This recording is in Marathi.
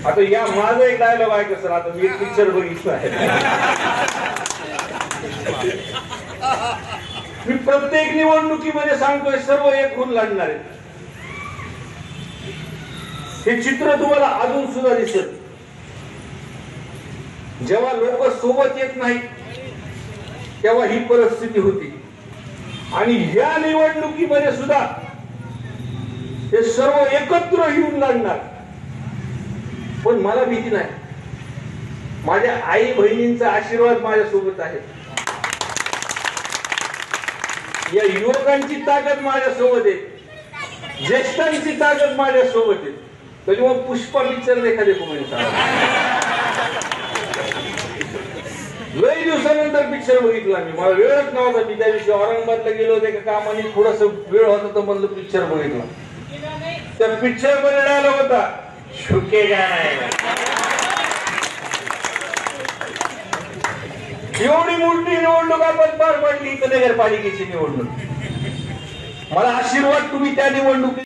आता या माझा एक डायलॉग आहे कसं, आता मी एक पिक्चर बघितला आहे. मी प्रत्येक निवडणुकीमध्ये सांगतोय सर्व एक होऊन लढणार आहेत. हे चित्र तुम्हाला अजून सुद्धा दिसत. जेव्हा लोक सोबत येत नाही तेव्हा ही परिस्थिती होती. आणि ह्या निवडणुकीमध्ये सुद्धा हे सर्व एकत्र येऊन लढणार. पण मला भीती नाही. माझ्या आई बहिणींचा आशीर्वाद माझ्या सोबत आहे. या युवकांची ताकद माझ्या सोबत आहे. ज्येष्ठांची ताकद माझ्या सोबत आहे. त्याच्यामुळे पुष्पा पिक्चर एखादे कोणी लई दिवसानंतर पिक्चर बघितला मी. मला वेळच नव्हता. मी त्या दिवशी औरंगाबादला गेलो होते का कामाने, थोडस वेळ होता तर म्हणलं पिक्चर बघितला. त्या पिक्चर मध्ये डायलॉग होता, झुकेगा नाही. एवढी मोठी निवडणूक आपण पार पडली, नगरपालिकेची निवडणूक. मला आशीर्वाद तुम्ही त्या निवडणुकीत